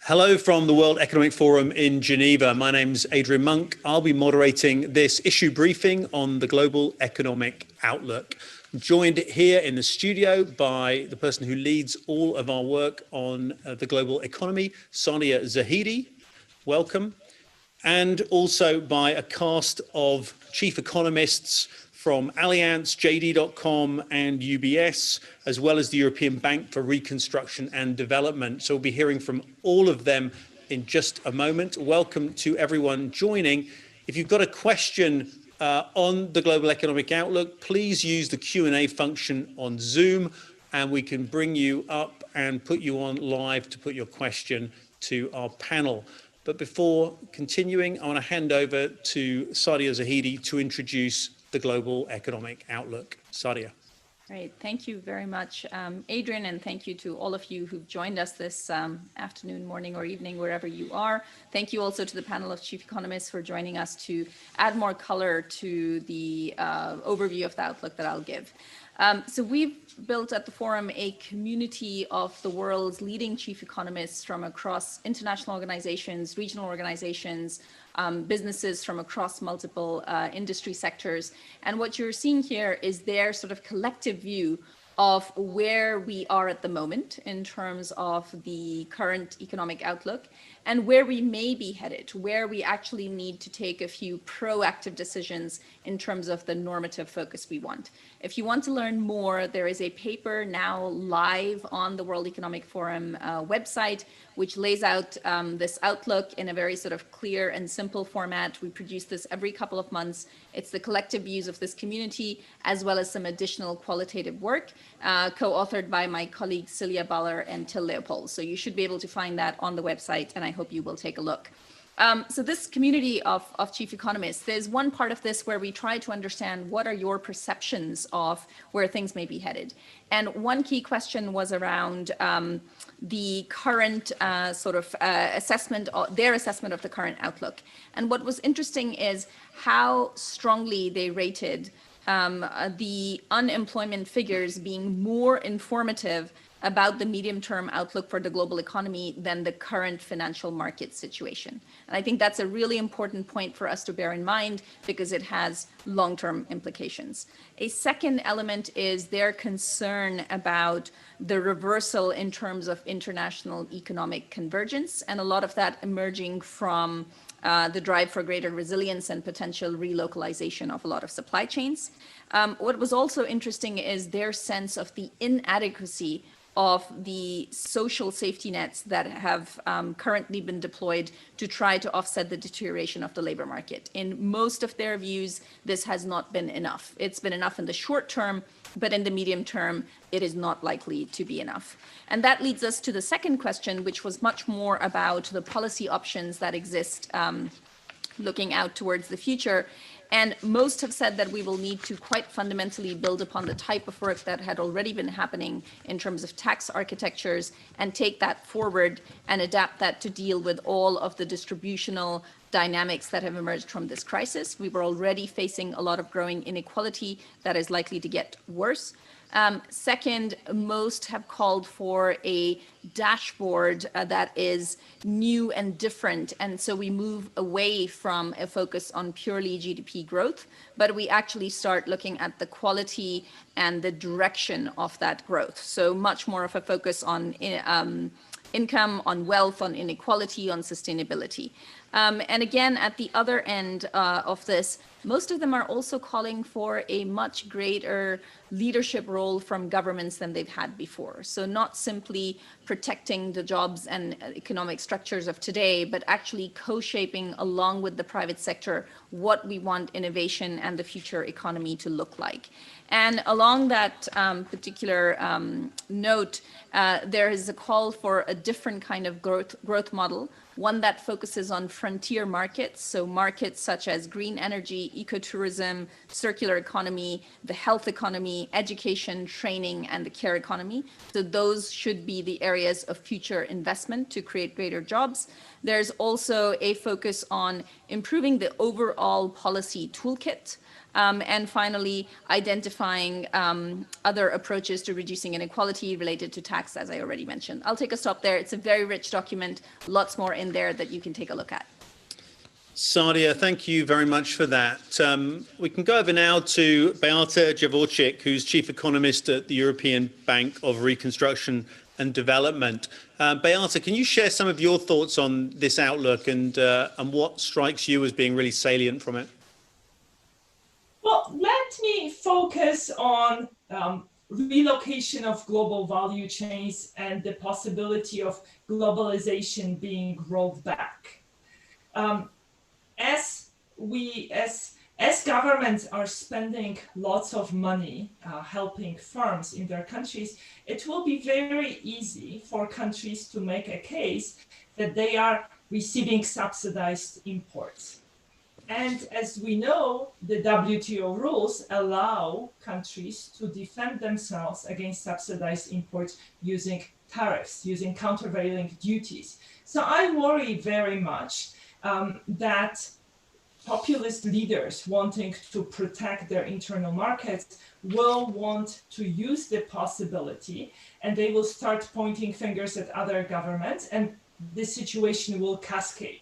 Hello from the World Economic Forum in Geneva. My name's Adrian Monk. I'll be moderating this issue briefing on the global economic outlook. I'm joined here in the studio by the person who leads all of our work on the global economy, Sadia Zahidi. Welcome. And also by a cast of chief economists from Allianz, JD.com and UBS, as well as the European Bank for Reconstruction and Development. So we'll be hearing from all of them in just a moment. Welcome to everyone joining. If you've got a question on the global economic outlook, please use the Q&A function on Zoom and we can bring you up and put you on live to put your question to our panel. But before continuing, I want to hand over to Sadia Zahidi to introduce the global economic outlook. Sadia. Great, thank you very much, Adrian, and thank you to all of you who've joined us this afternoon, morning, or evening, wherever you are. Thank you also to the panel of chief economists for joining us to add more color to the overview of the outlook that I'll give. So we've built at the forum a community of the world's leading chief economists from across international organizations, regional organizations, businesses from across multiple industry sectors. And what you're seeing here is their sort of collective view of where we are at the moment in terms of the current economic outlook and where we may be headed, where we actually need to take a few proactive decisions in terms of the normative focus we want. If you want to learn more, there is a paper now live on the World Economic Forum website, which lays out this outlook in a very sort of clear and simple format. We produce this every couple of months. It's the collective views of this community, as well as some additional qualitative work, co-authored by my colleagues Celia Baller and Till Leopold. So you should be able to find that on the website, and I hope you will take a look. So this community of chief economists, there's one part of this where we try to understand what are your perceptions of where things may be headed. And one key question was around the current assessment, their assessment of the current outlook. And what was interesting is how strongly they rated the unemployment figures being more informative about the medium-term outlook for the global economy than the current financial market situation. And I think that's a really important point for us to bear in mind because it has long-term implications. A second element is their concern about the reversal in terms of international economic convergence, and a lot of that emerging from the drive for greater resilience and potential relocalization of a lot of supply chains. What was also interesting is their sense of the inadequacy of the social safety nets that have currently been deployed to try to offset the deterioration of the labor market. In most of their views, this has not been enough. It's been enough in the short term, but in the medium term, it is not likely to be enough. And that leads us to the second question, which was much more about the policy options that exist looking out towards the future. And most have said that we will need to quite fundamentally build upon the type of work that had already been happening in terms of tax architectures and take that forward and adapt that to deal with all of the distributional dynamics that have emerged from this crisis. We were already facing a lot of growing inequality that is likely to get worse. Second, most have called for a dashboard that is new and different. And so we move away from a focus on purely GDP growth, but we actually start looking at the quality and the direction of that growth. So much more of a focus on income, on wealth, on inequality, on sustainability. And again, at the other end of this, most of them are also calling for a much greater leadership role from governments than they've had before. So not simply protecting the jobs and economic structures of today, but actually co-shaping along with the private sector what we want innovation and the future economy to look like. And along that particular note, there is a call for a different kind of growth model, one that focuses on frontier markets, so markets such as green energy, ecotourism, circular economy, the health economy, education, training, and the care economy. So those should be the areas of future investment to create greater jobs. There's also a focus on improving the overall policy toolkit. And finally, identifying other approaches to reducing inequality related to tax, as I already mentioned. I'll take a stop there. It's a very rich document, lots more in there that you can take a look at. Sadia, thank you very much for that. We can go over now to Beata Javorcik, who's Chief Economist at the European Bank of Reconstruction and Development. Beata, can you share some of your thoughts on this outlook and what strikes you as being really salient from it? Well, let me focus on relocation of global value chains and the possibility of globalization being rolled back. As governments are spending lots of money helping firms in their countries, it will be very easy for countries to make a case that they are receiving subsidized imports. And as we know, the WTO rules allow countries to defend themselves against subsidized imports using tariffs, using countervailing duties. So I worry very much that populist leaders wanting to protect their internal markets will want to use the possibility, and they will start pointing fingers at other governments, and the situation will cascade.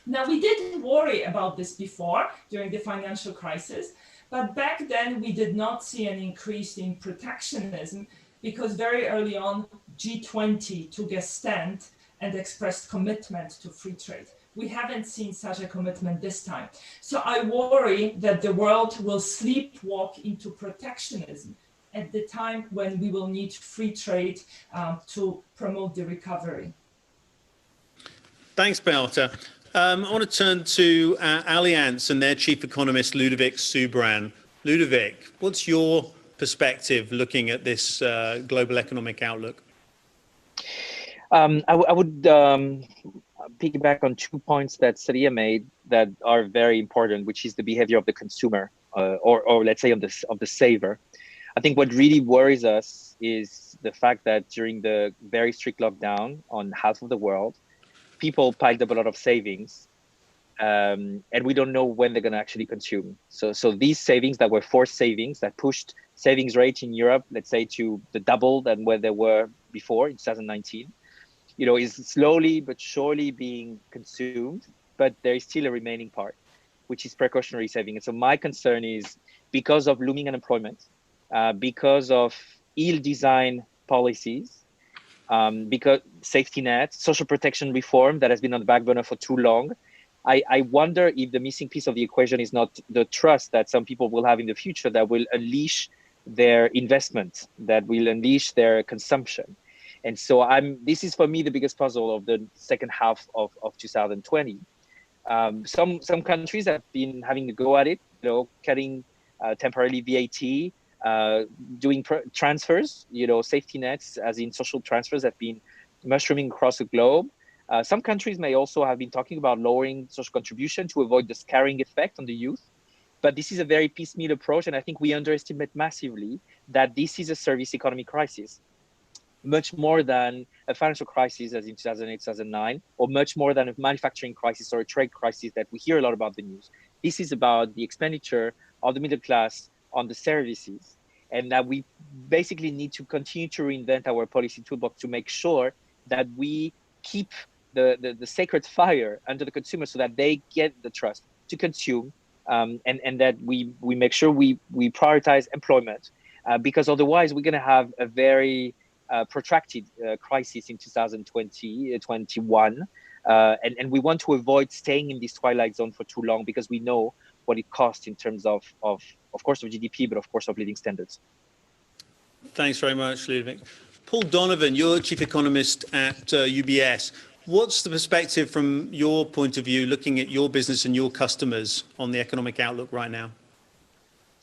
Now, we didn't worry about this before during the financial crisis, but back then we did not see an increase in protectionism because very early on, G20 took a stand and expressed commitment to free trade. We haven't seen such a commitment this time. So I worry that the world will sleepwalk into protectionism at the time when we will need free trade to promote the recovery. Thanks, Beata. I want to turn to Allianz and their chief economist, Ludovic Subran. Ludovic, what's your perspective looking at this global economic outlook? I would piggyback on 2 points that Sadia made that are very important, which is the behavior of the consumer, or let's say of the saver. I think what really worries us is the fact that during the very strict lockdown on half of the world, people piled up a lot of savings, and we don't know when they're going to actually consume. So these savings that were forced savings that pushed savings rate in Europe, let's say to the double than where they were before in 2019, is slowly but surely being consumed, but there is still a remaining part, which is precautionary saving. And so my concern is because of looming unemployment, because of ill-designed policies, because safety net, social protection reform that has been on the back burner for too long. I wonder if the missing piece of the equation is not the trust that some people will have in the future that will unleash their investment, that will unleash their consumption. And so this is for me the biggest puzzle of the second half of 2020. Some countries have been having a go at it, cutting temporarily VAT, doing transfers, safety nets, as in social transfers, have been mushrooming across the globe. Some countries may also have been talking about lowering social contribution to avoid the scarring effect on the youth. But this is a very piecemeal approach, and I think we underestimate massively that this is a service economy crisis, much more than a financial crisis as in 2008, 2009, or much more than a manufacturing crisis or a trade crisis that we hear a lot about the news. This is about the expenditure of the middle class on the services, and that we basically need to continue to reinvent our policy toolbox to make sure that we keep the sacred fire under the consumer so that they get the trust to consume, and that we make sure we prioritize employment, because otherwise we're going to have a very protracted crisis in 2020, 21, And we want to avoid staying in this twilight zone for too long, because we know what it costs in terms of course, of GDP, but of course of living standards. Thanks very much, Ludovic. Paul Donovan, you're chief economist at UBS. What's the perspective from your point of view, looking at your business and your customers on the economic outlook right now?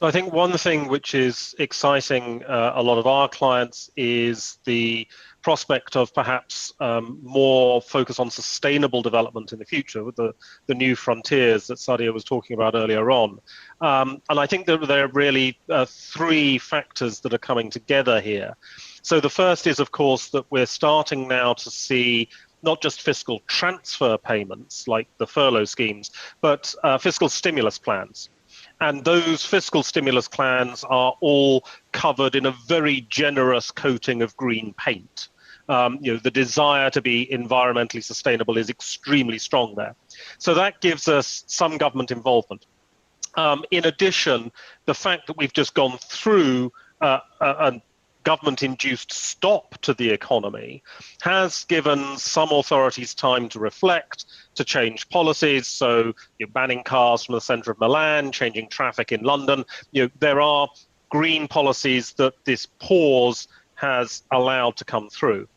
I think one thing which is exciting a lot of our clients is the prospect of perhaps more focus on sustainable development in the future, with the new frontiers that Sadia was talking about earlier on. And I think that there are really three factors that are coming together here. So the first is, of course, that we're starting now to see not just fiscal transfer payments like the furlough schemes, but fiscal stimulus plans. And those fiscal stimulus plans are all covered in a very generous coating of green paint. The desire to be environmentally sustainable is extremely strong there. So that gives us some government involvement. In addition, the fact that we've just gone through a government-induced stop to the economy has given some authorities time to reflect, to change policies. So you're banning cars from the centre of Milan, changing traffic in London. There are green policies that this pause has allowed to come through.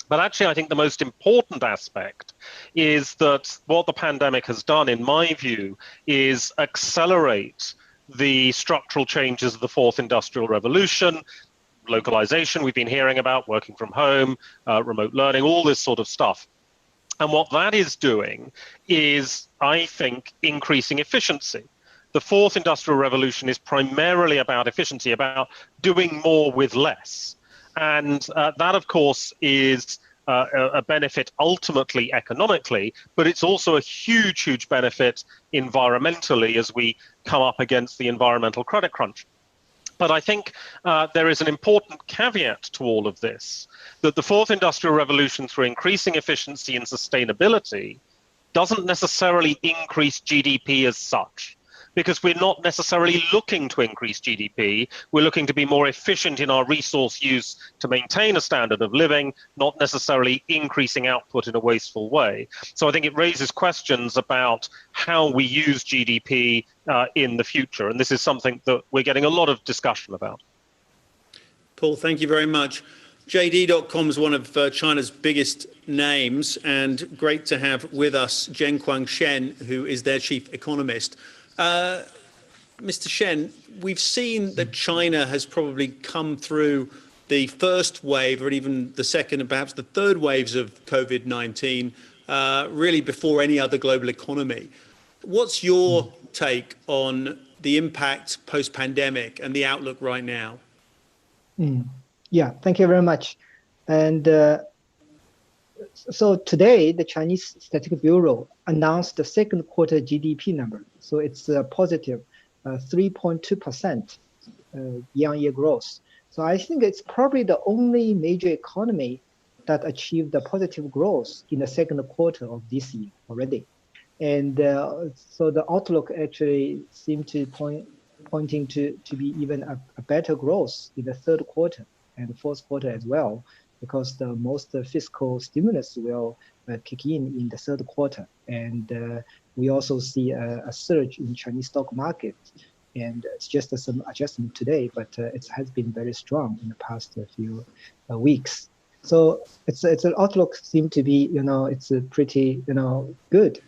But actually, I think the most important aspect is that what the pandemic has done, in my view, is accelerate the structural changes of the fourth industrial revolution. Localization we've been hearing about, working from home, remote learning, all this sort of stuff. And what that is doing is, I think, increasing efficiency. The fourth industrial revolution is primarily about efficiency, about doing more with less. And that, of course, is a benefit ultimately economically, but it's also a huge, huge benefit environmentally as we come up against the environmental credit crunch. But I think there is an important caveat to all of this, that the fourth industrial revolution, through increasing efficiency and sustainability, doesn't necessarily increase GDP as such, because we're not necessarily looking to increase GDP. We're looking to be more efficient in our resource use to maintain a standard of living, not necessarily increasing output in a wasteful way. So I think it raises questions about how we use GDP in the future. And this is something that we're getting a lot of discussion about. Paul, thank you very much. JD.com is one of China's biggest names, and great to have with us Zhenquang Shen, who is their chief economist. Mr. Shen, we've seen that China has probably come through the first wave, or even the second and perhaps the third waves of COVID-19, really before any other global economy. What's your take on the impact post-pandemic and the outlook right now? Yeah, thank you very much. And so today, the Chinese Statistical Bureau announced the second quarter GDP number. So it's a positive 3.2% year-on-year growth. So I think it's probably the only major economy that achieved a positive growth in the second quarter of this year already. And so the outlook actually seemed to pointing to be even a better growth in the third quarter and the fourth quarter as well, because the most fiscal stimulus will kick in the third quarter. And we also see a surge in Chinese stock market. And it's just some adjustment today, but it has been very strong in the past few weeks. So it's an outlook seems to be, it's a pretty, good.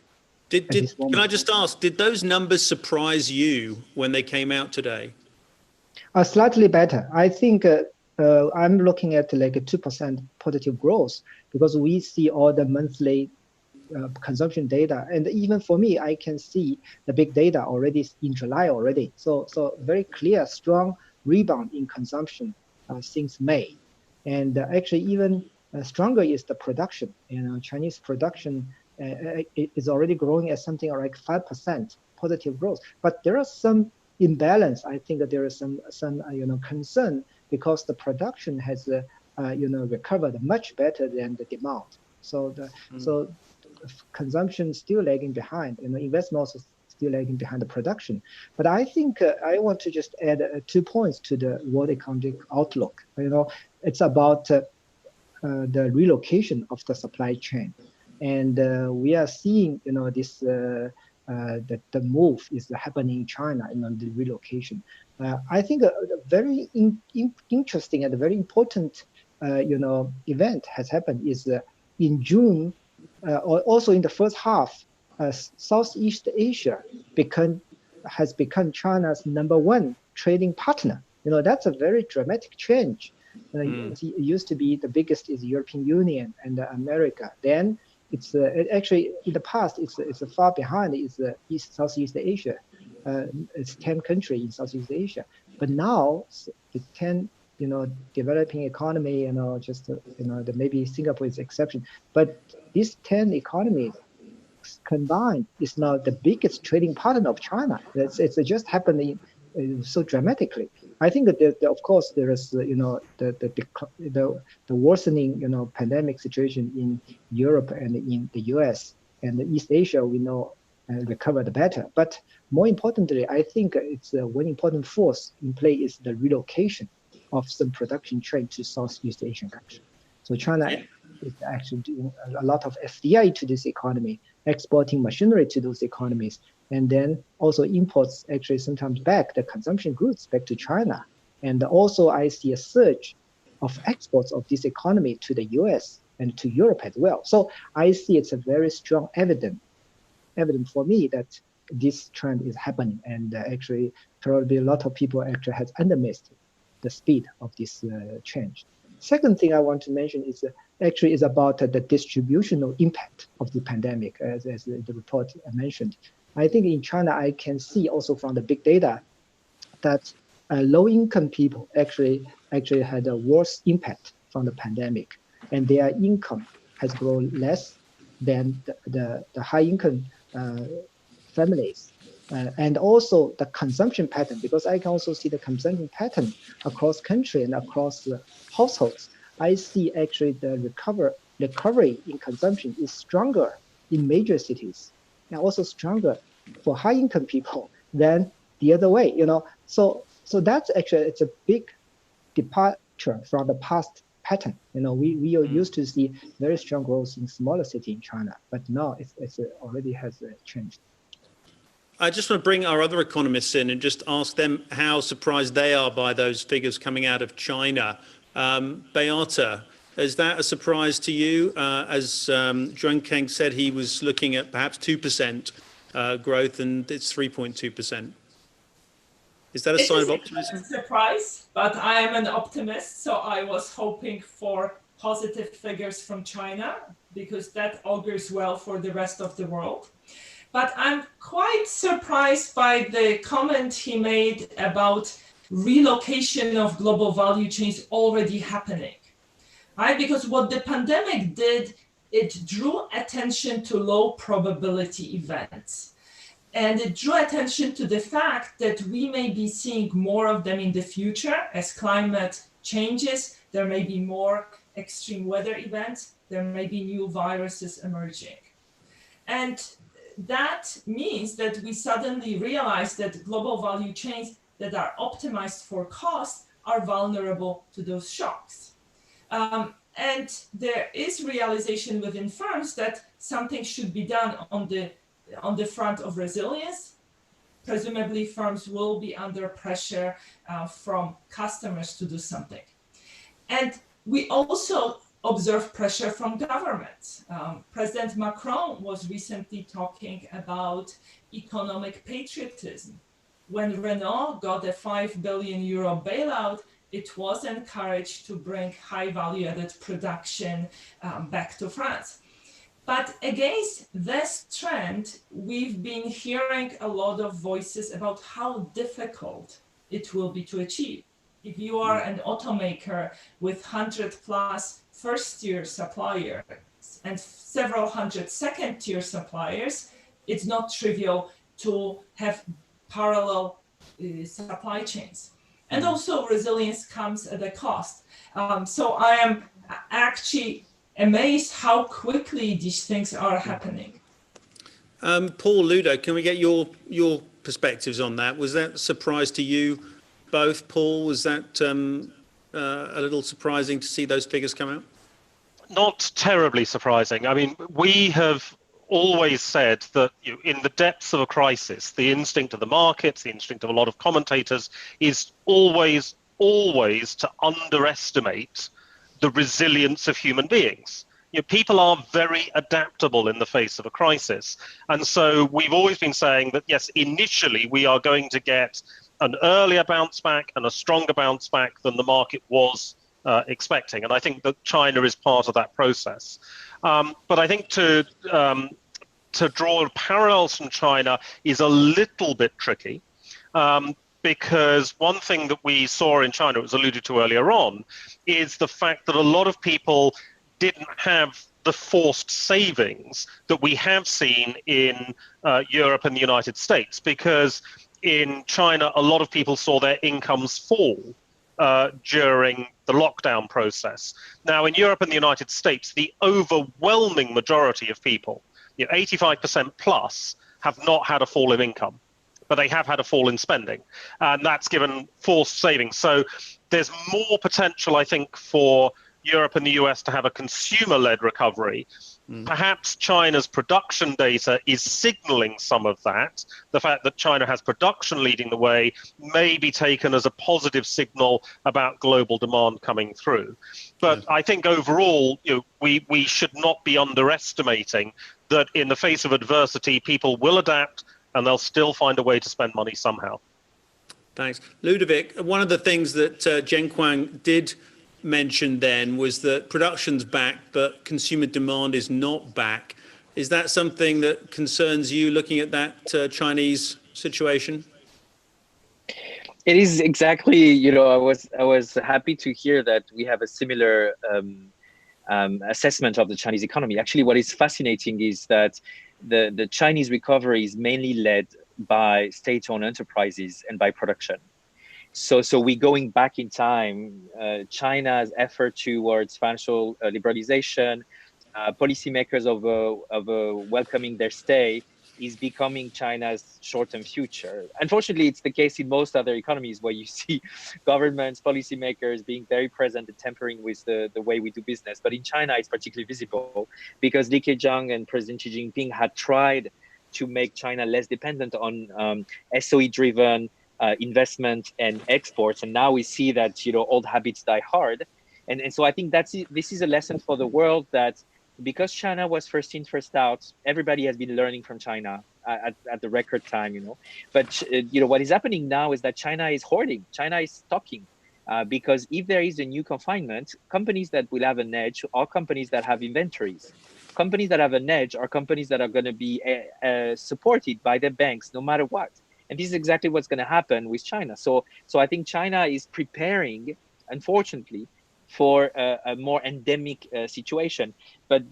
Can I just ask, did those numbers surprise you when they came out today? Slightly better. I think I'm looking at like a 2% positive growth, because we see all the monthly consumption data. And even for me, I can see the big data already in July already. So very clear, strong rebound in consumption since May. And actually even stronger is the production. Chinese production is already growing at something like 5% positive growth. But there are some imbalance. I think that there is some concern, because the production has recovered much better than the demand. So so consumption still lagging behind, investment also still lagging behind the production. But I think I want to just add 2 points to the world economic outlook. It's about the relocation of the supply chain. And we are seeing, this the move is happening in China, the relocation. I think a very interesting and very important, event has happened is in June, or also in the first half, Southeast Asia has become China's #1 trading partner. That's a very dramatic change. It used to be the biggest is European Union and America. Then it's actually in the past it's far behind is Southeast Asia. It's 10 countries in Southeast Asia, but now the 10 developing economy, maybe Singapore is exception, but these 10 economies combined is now the biggest trading partner of China. It's just happening so dramatically. I think that of course there is the worsening pandemic situation in Europe and in the US and East Asia. We know recovered better, but more importantly, I think it's one important force in play is the relocation of some production trade to Southeast Asian countries. So China is actually doing a lot of FDI to this economy, exporting machinery to those economies, and then also imports actually sometimes back the consumption goods back to China. And also I see a surge of exports of this economy to the US and to Europe as well. So I see it's a very strong evidence for me that this trend is happening, and actually probably a lot of people actually has underestimated the speed of this change. Second thing I want to mention is actually is about the distributional impact of the pandemic, as the report mentioned. I think in China, I can see also from the big data that low-income people actually had a worse impact from the pandemic, and their income has grown less than the high-income families. And also the consumption pattern, because I can also see the consumption pattern across country and across households. I see actually the recovery in consumption is stronger in major cities and also stronger for high-income people than the other way. So that's actually it's a big departure from the past pattern. We are used to see very strong growth in smaller cities in China, but now it's already has changed. I just want to bring our other economists in and just ask them how surprised they are by those figures coming out of China. Beata, is that a surprise to you? As Zhuang Kang said, he was looking at perhaps 2% growth, and it's 3.2%. Is that a sign of optimism? It's a surprise, but I am an optimist, so I was hoping for positive figures from China because that augurs well for the rest of the world. But I'm quite surprised by the comment he made about relocation of global value chains already happening, right? Because what the pandemic did, it drew attention to low probability events. And it drew attention to the fact that we may be seeing more of them in the future as climate changes. There may be more extreme weather events. There may be new viruses emerging. And that means that we suddenly realize that global value chains that are optimized for cost are vulnerable to those shocks. And there is realization within firms that something should be done on the front of resilience. Presumably firms will be under pressure from customers to do something. And we also observe pressure from governments. President Macron was recently talking about economic patriotism. When Renault got a €5 billion bailout, it was encouraged to bring high value added production back to France. But against this trend, we've been hearing a lot of voices about how difficult it will be to achieve. If you are an automaker with 100 plus first-tier suppliers and several hundred second-tier suppliers, it's not trivial to have parallel supply chains. And also resilience comes at a cost. So I am actually amazed how quickly these things are happening. Paul, Ludo, can we get your perspectives on that? Was that a surprise to you both? Paul, was that a little surprising to see those figures come out? Not terribly surprising. I mean, we have always said that in the depths of a crisis, the instinct of the markets, the instinct of a lot of commentators is always to underestimate the resilience of human beings. People are very adaptable in the face of a crisis. And so we've always been saying that, yes, initially we are going to get an earlier bounce back and a stronger bounce back than the market was expecting. And I think that China is part of that process. But I think to draw parallels from China is a little bit tricky. Because one thing that we saw in China, it was alluded to earlier on, is the fact that a lot of people didn't have the forced savings that we have seen in Europe and the United States. Because in China, a lot of people saw their incomes fall during the lockdown process. Now, in Europe and the United States, the overwhelming majority of people, 85% plus, have not had a fall in income, but they have had a fall in spending, and that's given forced savings. So there's more potential, I think, for Europe and the US to have a consumer-led recovery. Perhaps China's production data is signaling some of that. The fact that China has production leading the way may be taken as a positive signal about global demand coming through. But I think overall, we should not be underestimating that in the face of adversity, people will adapt and they'll still find a way to spend money somehow. Thanks. Ludovic, one of the things that Jen Kwang did mention then was that production's back, but consumer demand is not back. Is that something that concerns you looking at that Chinese situation? It is exactly, I was happy to hear that we have a similar assessment of the Chinese economy. Actually, what is fascinating is that the Chinese recovery is mainly led by state-owned enterprises and by production. So we're going back in time. China's effort towards financial liberalization, policymakers of welcoming their stay, is becoming China's short-term future. Unfortunately, it's the case in most other economies where you see governments, policymakers being very present and tampering with the way we do business. But in China, it's particularly visible because Li Keqiang and President Xi Jinping had tried to make China less dependent on SOE-driven investment and exports. And now we see that, old habits die hard. And so I think this is a lesson for the world that because China was first in, first out, everybody has been learning from China at the record time, But, what is happening now is that China is hoarding, China is stocking. Because if there is a new confinement, companies that will have an edge are companies that have inventories. Companies that have an edge are companies that are going to be supported by their banks no matter what. And this is exactly what's going to happen with China. So I think China is preparing, unfortunately, for a more endemic situation. But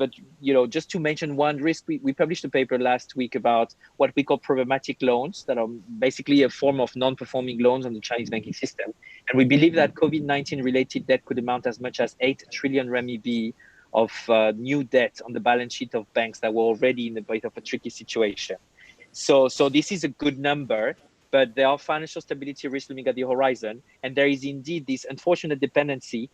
just to mention one risk, we published a paper last week about what we call problematic loans that are basically a form of non-performing loans on the Chinese banking system. And we believe that COVID-19 related debt could amount as much as 8 trillion RMB of new debt on the balance sheet of banks that were already in a bit of a tricky situation. So this is a good number, but there are financial stability risks looming at the horizon. And there is indeed this unfortunate dependency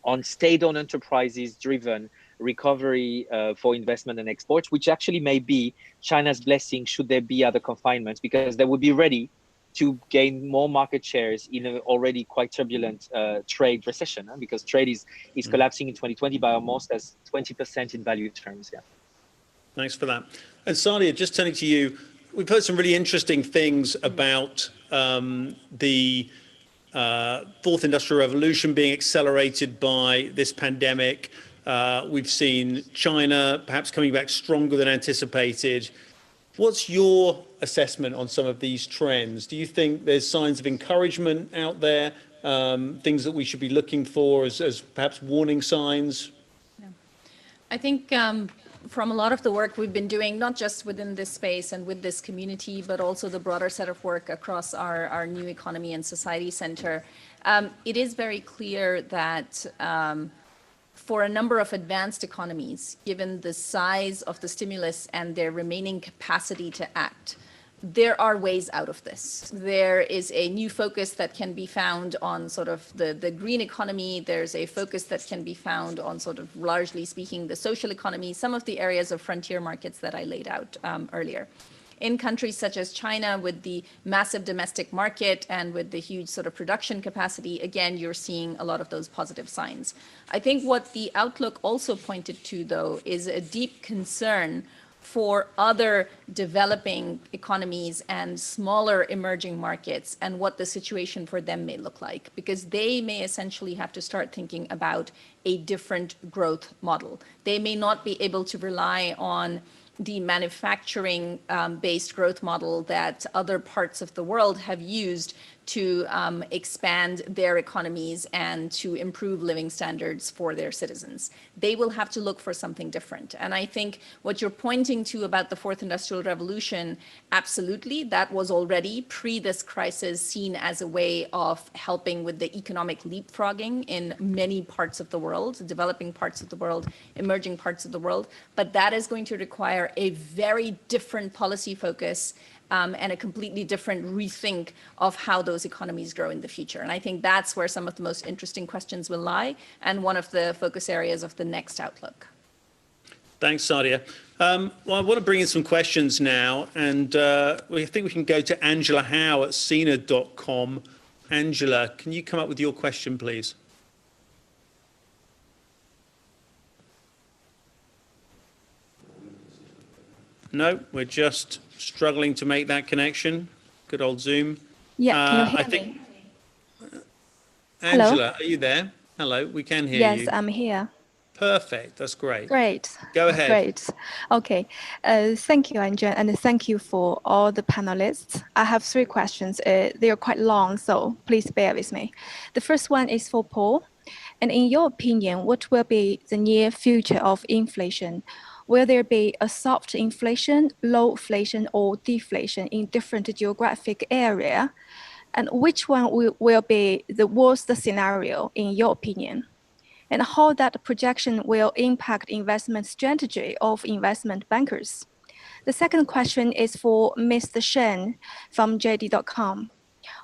on state-owned enterprises-driven recovery for investment and exports, which actually may be China's blessing should there be other confinements, because they would be ready to gain more market shares in an already quite turbulent trade recession, because trade is collapsing in 2020 by almost as 20% in value terms. Yeah. Thanks for that. And Sadia, just turning to you, we've heard some really interesting things about the fourth industrial revolution being accelerated by this pandemic. We've seen China perhaps coming back stronger than anticipated. What's your assessment on some of these trends? Do you think there's signs of encouragement out there, things that we should be looking for as perhaps warning signs? Yeah. I think from a lot of the work we've been doing, not just within this space and with this community, but also the broader set of work across our New Economy and Society Center, it is very clear that for a number of advanced economies, given the size of the stimulus and their remaining capacity to act, there are ways out of this. There is a new focus that can be found on sort of the green economy. There's a focus that can be found on sort of, largely speaking, the social economy, some of the areas of frontier markets that I laid out earlier. In countries such as China, with the massive domestic market and with the huge sort of production capacity, again, you're seeing a lot of those positive signs. I think what the outlook also pointed to, though, is a deep concern for other developing economies and smaller emerging markets and what the situation for them may look like, because they may essentially have to start thinking about a different growth model. They may not be able to rely on the manufacturing based growth model that other parts of the world have used to expand their economies and to improve living standards for their citizens. They will have to look for something different. And I think what you're pointing to about the fourth industrial revolution, absolutely, that was already pre this crisis seen as a way of helping with the economic leapfrogging in many parts of the world, developing parts of the world, emerging parts of the world. But that is going to require a very different policy focus and a completely different rethink of how those economies grow in the future. And I think that's where some of the most interesting questions will lie, and one of the focus areas of the next outlook. Thanks, Sadia. Well, I want to bring in some questions now, and I think we can go to Angela Howe at CNA.com. Angela, can you come up with your question, please? No, we're just struggling to make that connection. Good old Zoom. Yeah, can you hear me? Angela, Hello? are you there? Hello, we can hear you. Yes, I'm here. Perfect, that's great. Great. Go ahead. Great. Okay. Thank you, Andrea, and thank you for all the panelists. I have 3 questions. They are quite long, so please bear with me. The first one is for Paul. And in your opinion, what will be the near future of inflation? Will there be a soft inflation, low inflation, or deflation in different geographic area? And which one will be the worst scenario in your opinion? And how that projection will impact investment strategy of investment bankers? The second question is for Mr. Shen from JD.com.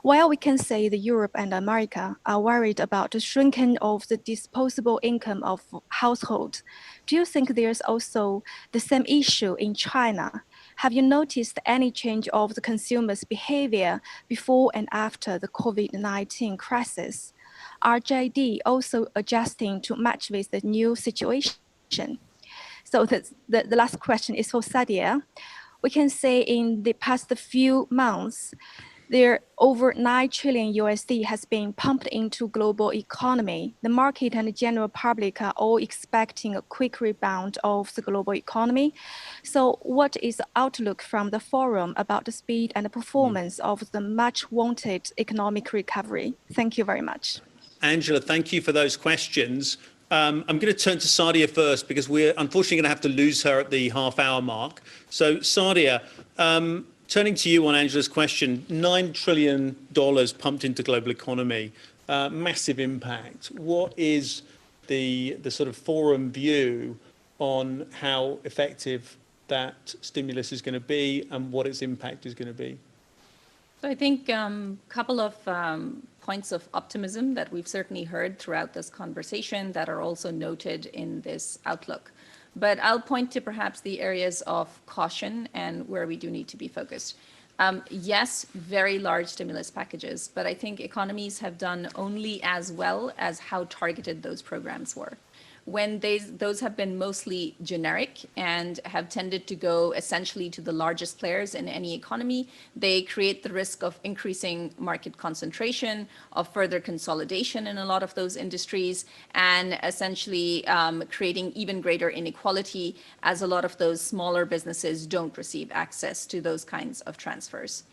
While we can say that Europe and America are worried about the shrinking of the disposable income of households, do you think there's also the same issue in China? Have you noticed any change of the consumer's behavior before and after the COVID-19 crisis? Are JD also adjusting to match with the new situation? So the last question is for Sadia. We can say in the past few months, there over $9 trillion USD has been pumped into global economy. The market and the general public are all expecting a quick rebound of the global economy. So what is the outlook from the forum about the speed and the performance of the much wanted economic recovery? Thank you very much. Angela, thank you for those questions. I'm going to turn to Sadia first because we're unfortunately going to have to lose her at the half-hour mark. So Sadia, turning to you on Angela's question, $9 trillion pumped into global economy, massive impact. What is the sort of forum view on how effective that stimulus is going to be and what its impact is going to be? So I think a couple of points of optimism that we've certainly heard throughout this conversation that are also noted in this outlook. But I'll point to perhaps the areas of caution and where we do need to be focused. Yes, very large stimulus packages, but I think economies have done only as well as how targeted those programs were. When those have been mostly generic and have tended to go essentially to the largest players in any economy, they create the risk of increasing market concentration, of further consolidation in a lot of those industries, and essentially creating even greater inequality as a lot of those smaller businesses don't receive access to those kinds of transfers.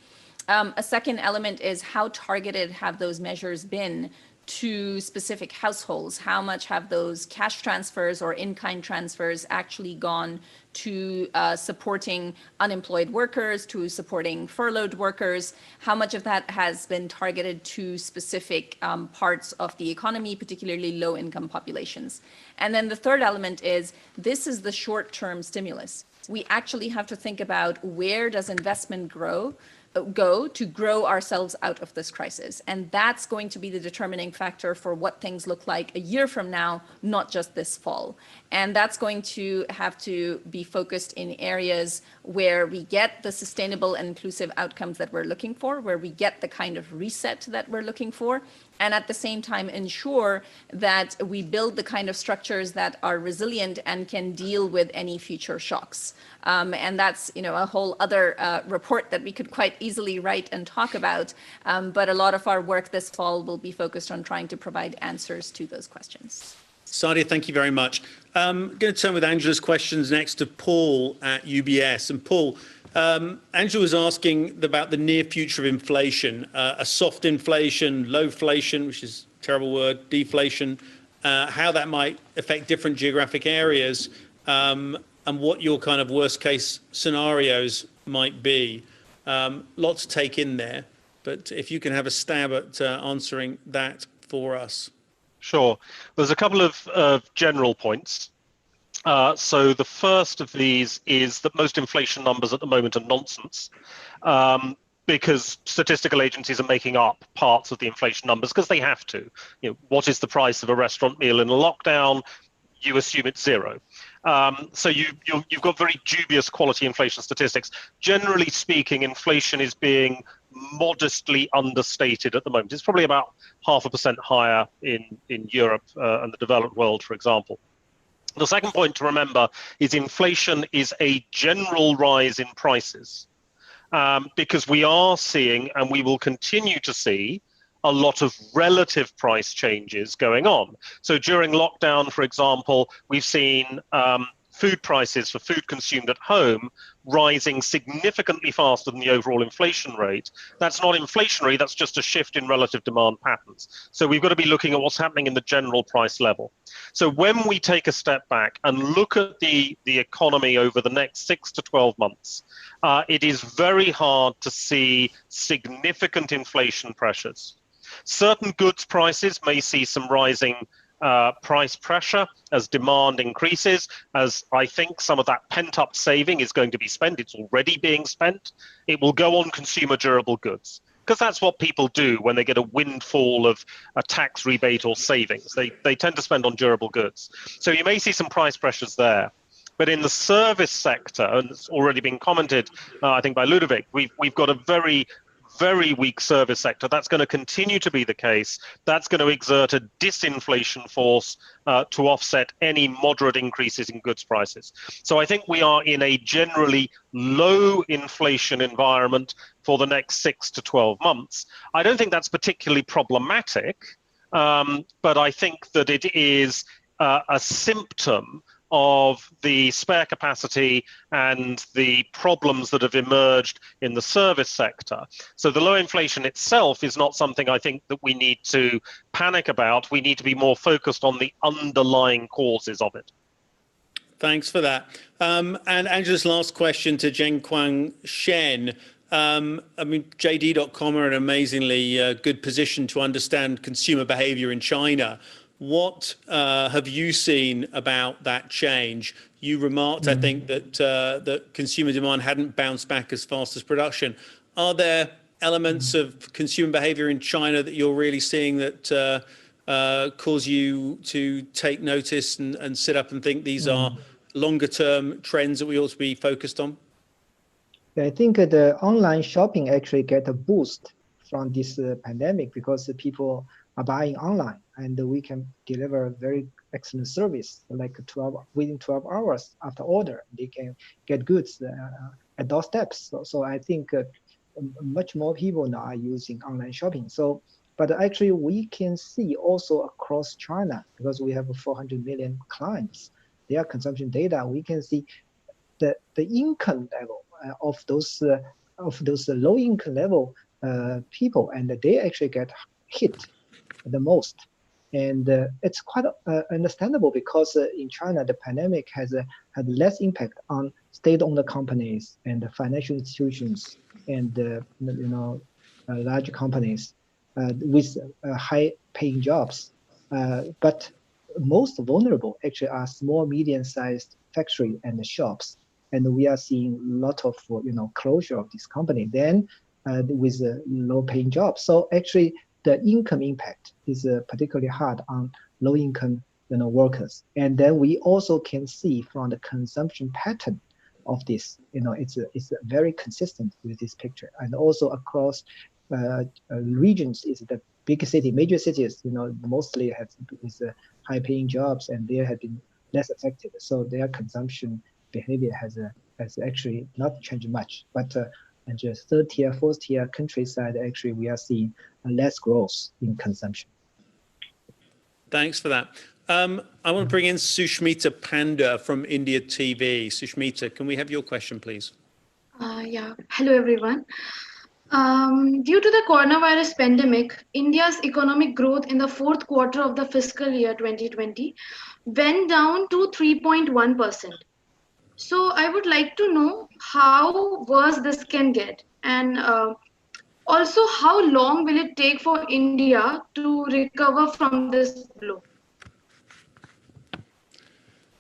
A second element is how targeted have those measures been to specific households? How much have those cash transfers or in-kind transfers actually gone to supporting unemployed workers, to supporting furloughed workers? How much of that has been targeted to specific parts of the economy, particularly low-income populations? And then the third element is, this is the short-term stimulus. We actually have to think about where does investment go to grow ourselves out of this crisis. And that's going to be the determining factor for what things look like a year from now, not just this fall. And that's going to have to be focused in areas where we get the sustainable and inclusive outcomes that we're looking for, where we get the kind of reset that we're looking for, and at the same time ensure that we build the kind of structures that are resilient and can deal with any future shocks. And that's, a whole other report that we could quite easily write and talk about. But a lot of our work this fall will be focused on trying to provide answers to those questions. Sadia, thank you very much. I'm going to turn with Angela's questions next to Paul at UBS. And Paul, Angela was asking about the near future of inflation, a soft inflation, lowflation, which is a terrible word, deflation, how that might affect different geographic areas, and what your kind of worst case scenarios might be. Lots to take in there, but if you can have a stab at answering that for us. Sure. There's a couple of general points. So the first of these is that most inflation numbers at the moment are nonsense, because statistical agencies are making up parts of the inflation numbers because they have to. What is the price of a restaurant meal in a lockdown? You assume it's zero. So you've got very dubious quality inflation statistics. Generally speaking, inflation is being modestly understated at the moment. It's probably about 0.5% higher in Europe and the developed world, for example. The second point to remember is inflation is a general rise in prices, because we are seeing, and we will continue to see, a lot of relative price changes going on. So during lockdown, for example, we've seen food prices for food consumed at home rising significantly faster than the overall inflation rate. That's not inflationary, that's just a shift in relative demand patterns. So we've got to be looking at what's happening in the general price level. So when we take a step back and look at the economy over the next 6 to 12 months, it is very hard to see significant inflation pressures. Certain goods prices may see some rising price pressure as demand increases, as I think some of that pent-up saving is going to be spent. It's already being spent. It will go on consumer durable goods, because that's what people do when they get a windfall of a tax rebate or savings. They tend to spend on durable goods. So you may see some price pressures there. But in the service sector, and it's already been commented, I think by Ludovic, we've got a very weak service sector. That's going to continue to be the case. That's going to exert a disinflation force to offset any moderate increases in goods prices. So I think we are in a generally low inflation environment for the next 6 to 12 months. I don't think that's particularly problematic, but I think that it is a symptom of the spare capacity and the problems that have emerged in the service sector. So the low inflation itself is not something I think that we need to panic about. We need to be more focused on the underlying causes of it. Thanks for that. And Angela's last question to Zhengquang Shen. JD.com are an amazingly good position to understand consumer behavior in China. What have you seen about that change? You remarked, I think, that consumer demand hadn't bounced back as fast as production. Are there elements of consumer behavior in China that you're really seeing that cause you to take notice and sit up and think these are longer term trends that we ought to be focused on? I think the online shopping actually get a boost from this pandemic because the people are buying online, and we can deliver very excellent service, like within 12 hours after order, they can get goods at doorsteps. So I think much more people now are using online shopping. But actually we can see also across China, because we have 400 million clients, their consumption data, we can see the income level of those low income level people, and they actually get hit the most. And it's quite understandable, because in China the pandemic has had less impact on state-owned companies and financial institutions and large companies with high-paying jobs. But most vulnerable actually are small, medium-sized factory and shops. and we are seeing a lot of closure of this company. Then with low-paying jobs, so actually the income impact is particularly hard on low-income workers. And then we also can see from the consumption pattern of this, it's very consistent with this picture, and also across regions. Is the big city, major cities, mostly have with high-paying jobs, and they have been less affected. So their consumption behavior has actually not changed much. But and just third tier, fourth tier countryside, actually we are seeing less growth in consumption. Thanks for that. I want to bring in Sushmita Panda from India TV. Sushmita, can we have your question, please? Yeah. Hello, everyone. Due to the coronavirus pandemic, India's economic growth in the fourth quarter of the fiscal year 2020 went down to 3.1%. So I would like to know how worse this can get, and also how long will it take for India to recover from this blow?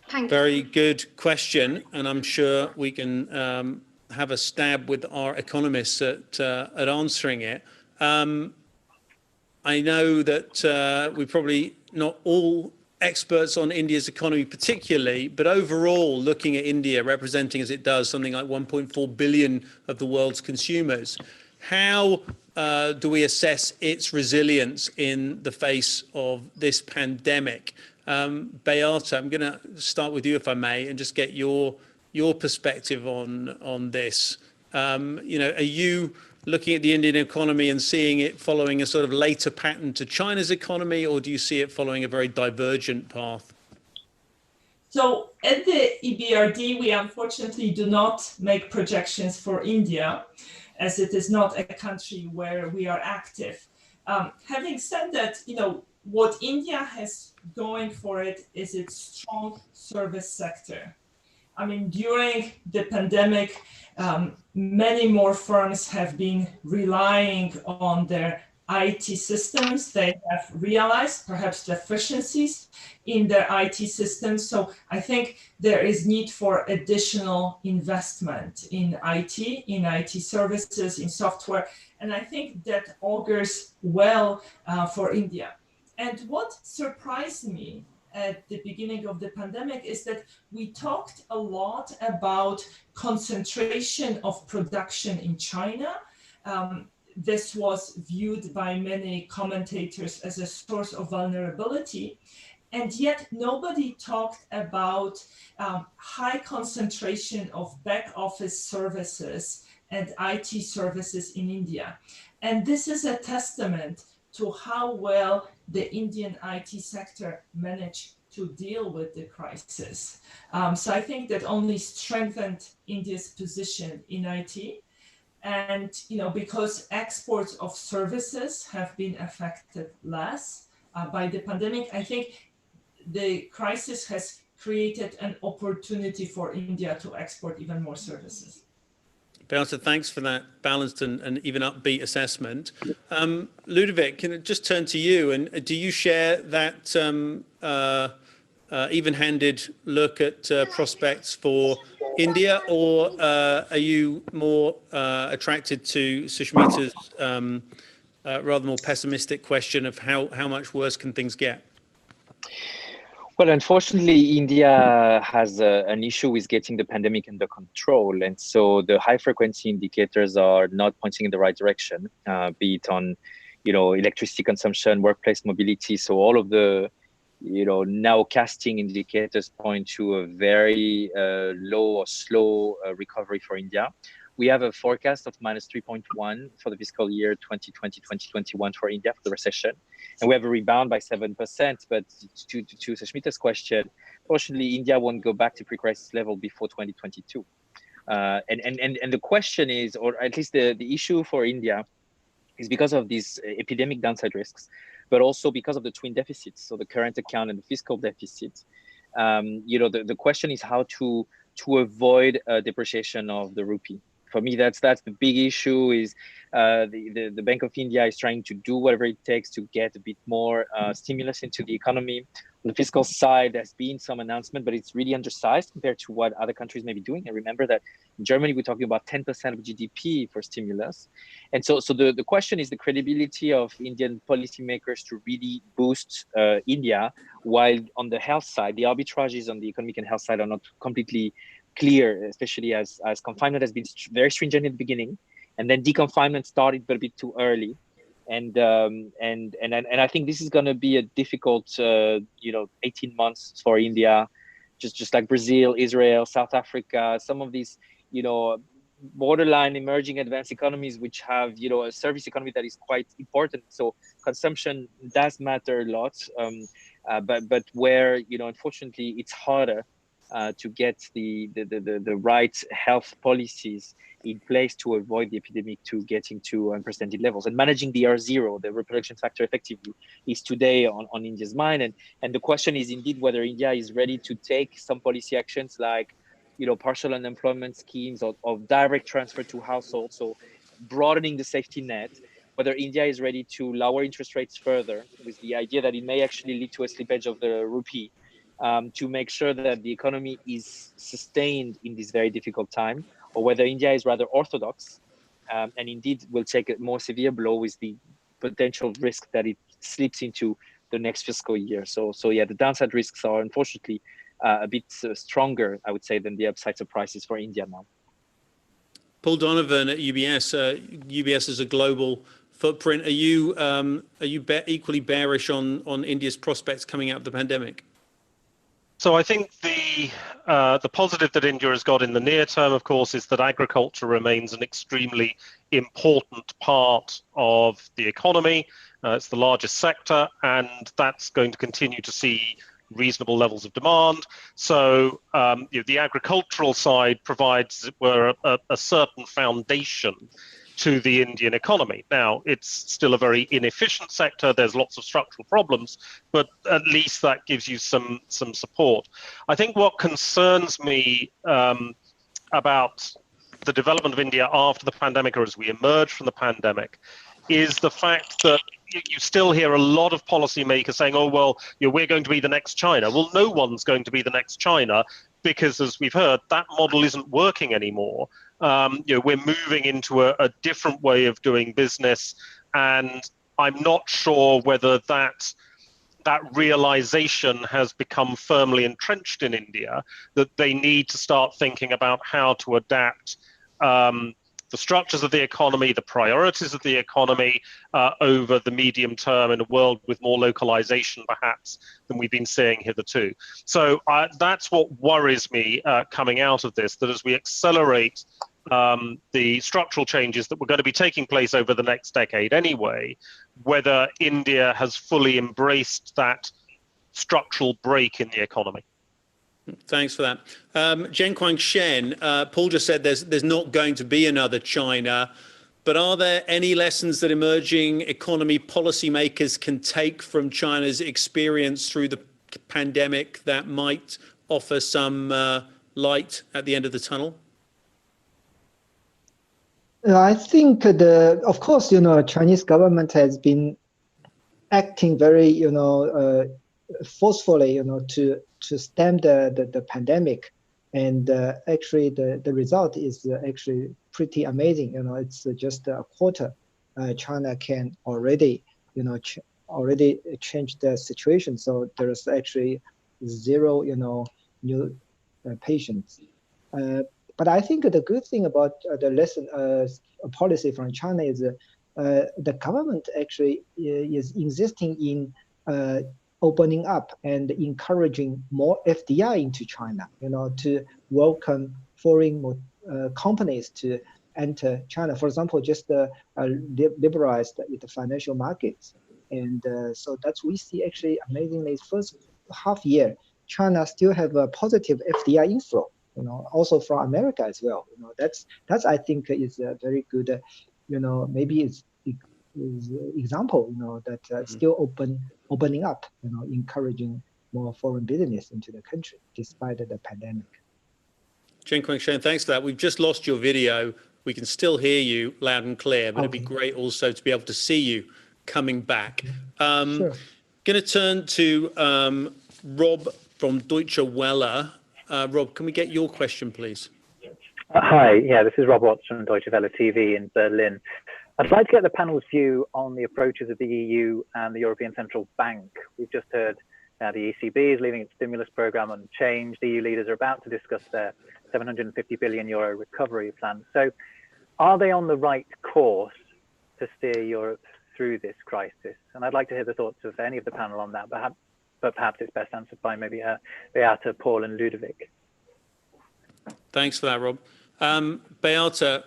Thank you. Very good question, and I'm sure we can have a stab with our economists at answering it. I know that we're probably not all experts on India's economy particularly, but overall, looking at India representing as it does something like 1.4 billion of the world's consumers, how do we assess its resilience in the face of this pandemic? Beata, I'm going to start with you, if I may, and just get your perspective on this. Are you looking at the Indian economy and seeing it following a sort of later pattern to China's economy, or do you see it following a very divergent path? So at the EBRD, we unfortunately do not make projections for India, as it is not a country where we are active. Having said that, what India has going for it is its strong service sector. I mean, during the pandemic, many more firms have been relying on their IT systems. They have realized perhaps deficiencies in their IT systems. So I think there is need for additional investment in IT services, in software. And I think that augurs well for India. And what surprised me at the beginning of the pandemic is that we talked a lot about concentration of production in China. This was viewed by many commentators as a source of vulnerability. And yet nobody talked about high concentration of back office services and IT services in India. And this is a testament to how well the Indian IT sector managed to deal with the crisis. So I think that only strengthened India's position in IT. And because exports of services have been affected less by the pandemic, I think the crisis has created an opportunity for India to export even more services. Beata, thanks for that balanced and even upbeat assessment. Ludovic, can I just turn to you? And do you share that even-handed look at prospects for India, or are you more attracted to Sushmita's rather more pessimistic question of how much worse can things get? Well, unfortunately, India has an issue with getting the pandemic under control. And so the high frequency indicators are not pointing in the right direction, be it on, electricity consumption, workplace mobility. So all of the, now casting indicators point to a very low or slow recovery for India. We have a forecast of minus 3.1 for the fiscal year 2020-2021 for India for the recession. And we have a rebound by 7%. But to Sushmita's question, fortunately, India won't go back to pre-crisis level before 2022. And the question is, or at least the issue for India is because of these epidemic downside risks, but also because of the twin deficits, so the current account and the fiscal deficit. The question is how to avoid depreciation of the rupee. for me, that's the big issue. Is the Bank of India is trying to do whatever it takes to get a bit more stimulus into the economy. On the fiscal side, there's been some announcement, but it's really undersized compared to what other countries may be doing. And remember that in Germany, we're talking about 10% of GDP for stimulus. And so the question is the credibility of Indian policymakers to really boost India, while on the health side, the arbitrages on the economic and health side are not completely clear, especially as confinement has been very stringent in the beginning, and then deconfinement started but a bit too early. And I think this is going to be a difficult 18 months for India, just like Brazil, Israel, South Africa, some of these borderline emerging advanced economies which have a service economy that is quite important. So consumption does matter a lot, but where unfortunately it's harder to get the right health policies in place to avoid the epidemic to getting to unprecedented levels. And managing the R0, the reproduction factor, effectively is today on India's mind. And the question is indeed whether India is ready to take some policy actions like partial unemployment schemes or direct transfer to households, so broadening the safety net, whether India is ready to lower interest rates further with the idea that it may actually lead to a slippage of the rupee, to make sure that the economy is sustained in this very difficult time, or whether India is rather orthodox and indeed will take a more severe blow with the potential risk that it slips into the next fiscal year. So yeah, the downside risks are unfortunately a bit stronger, I would say, than the upside surprises for India now. Paul Donovan at UBS. UBS is a global footprint. Are you equally bearish on India's prospects coming out of the pandemic? So I think the positive that India has got in the near term, of course, is that agriculture remains an extremely important part of the economy. It's the largest sector, and that's going to continue to see reasonable levels of demand. So the agricultural side provides, as it were, a certain foundation to the Indian economy. Now, it's still a very inefficient sector. There's lots of structural problems, but at least that gives you some support. I think what concerns me about the development of India after the pandemic, or as we emerge from the pandemic, is the fact that you still hear a lot of policymakers saying, oh, well, we're going to be the next China. Well, no one's going to be the next China, because as we've heard, that model isn't working anymore. We're moving into a different way of doing business, and I'm not sure whether that realization has become firmly entrenched in India, that they need to start thinking about how to adapt the structures of the economy, the priorities of the economy over the medium term in a world with more localization perhaps than we've been seeing hitherto. So that's what worries me coming out of this, that as we accelerate the structural changes that were going to be taking place over the next decade anyway, whether India has fully embraced that structural break in the economy. Thanks for that. Jianquang Shen, Paul just said there's not going to be another China, but are there any lessons that emerging economy policymakers can take from China's experience through the pandemic that might offer some light at the end of the tunnel? I think of course, Chinese government has been acting very, forcefully, to stem the pandemic, and actually the result is actually pretty amazing. It's just a quarter. China can already, already change the situation. So there's actually zero, new patients. But I think the good thing about the lesson policy from China is the government actually is insisting in opening up and encouraging more FDI into China, to welcome foreign companies to enter China. For example, just liberalized the financial markets. And so that's, we see actually amazingly first half year, China still have a positive FDI inflow, also from America as well. That's I think is a very good, maybe it's example, that still opening up, encouraging more foreign business into the country despite the pandemic. Jianquang Shen, thanks for that. We've just lost your video. We can still hear you loud and clear, but it'd be great also to be able to see you coming back. Sure. Going to turn to Rob from Deutsche Welle. Rob, can we get your question, please? Hi, yeah, this is Rob Watts from Deutsche Welle TV in Berlin. I'd like to get the panel's view on the approaches of the EU and the European Central Bank. We've just heard the ECB is leaving its stimulus program unchanged. The EU leaders are about to discuss their €750 billion recovery plan. So are they on the right course to steer Europe through this crisis? And I'd like to hear the thoughts of any of the panel on that, but perhaps it's best answered by maybe Beata, Paul and Ludovic. Thanks for that, Rob. Beata,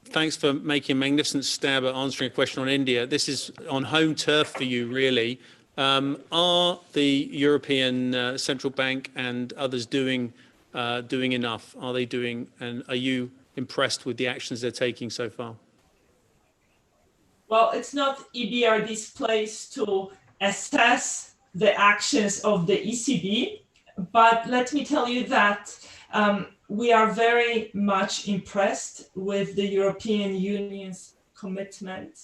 thanks for making a magnificent stab at answering a question on India. This is on home turf for you, really. Are the European Central Bank and others doing enough? Are they doing, and are you impressed with the actions they're taking so far? Well, it's not EBRD's place to assess the actions of the ECB, but let me tell you that we are very much impressed with the European Union's commitment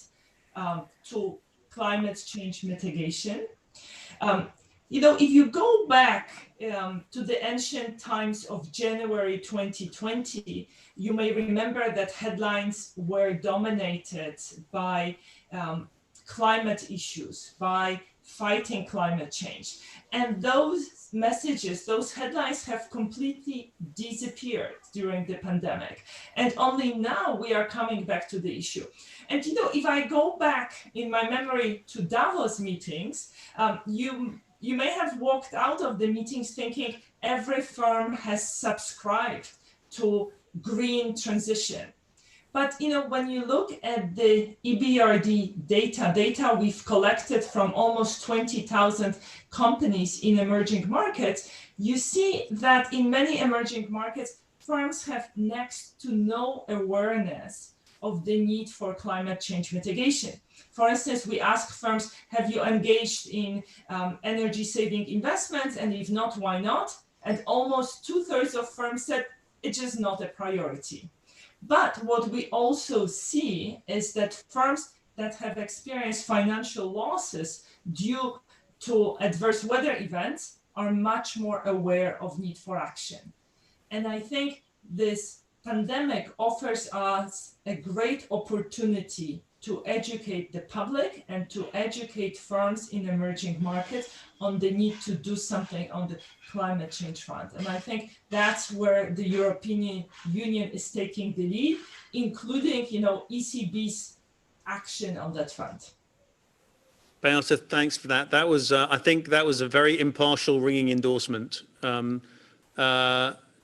to climate change mitigation. If you go back to the ancient times of January 2020, you may remember that headlines were dominated by climate issues, by fighting climate change. And those messages, those headlines have completely disappeared during the pandemic. And only now we are coming back to the issue. And if I go back in my memory to Davos meetings, you may have walked out of the meetings thinking every firm has subscribed to green transition. But when you look at the EBRD data we've collected from almost 20,000 companies in emerging markets, you see that in many emerging markets, firms have next to no awareness of the need for climate change mitigation. For instance, we ask firms, have you engaged in energy saving investments? And if not, why not? And almost 2/3 of firms said it's just not a priority. But what we also see is that firms that have experienced financial losses due to adverse weather events are much more aware of need for action. And I think this pandemic offers us a great opportunity to educate the public and to educate firms in emerging markets on the need to do something on the climate change front. And I think that's where the European Union is taking the lead, including, ECB's action on that front. Beata, thanks for that. That was, I think that was a very impartial, ringing endorsement.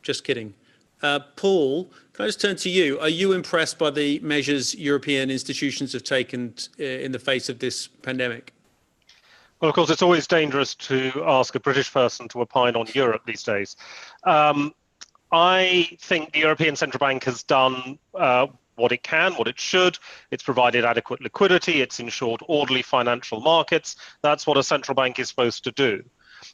Just kidding. Paul, can I just turn to you? Are you impressed by the measures European institutions have taken in the face of this pandemic? Well, of course, it's always dangerous to ask a British person to opine on Europe these days. I think the European Central Bank has done what it can, what it should. It's provided adequate liquidity. It's ensured orderly financial markets. That's what a central bank is supposed to do.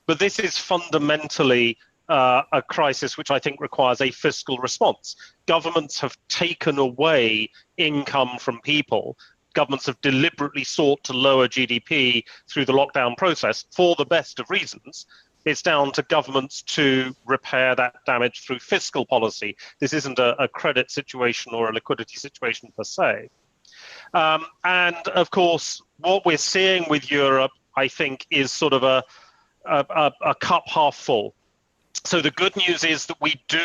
But this is fundamentally a crisis which I think requires a fiscal response. Governments have taken away income from people. Governments have deliberately sought to lower GDP through the lockdown process for the best of reasons. It's down to governments to repair that damage through fiscal policy. This isn't a credit situation or a liquidity situation per se. And of course, what we're seeing with Europe, I think, is sort of a cup half full. So the good news is that we do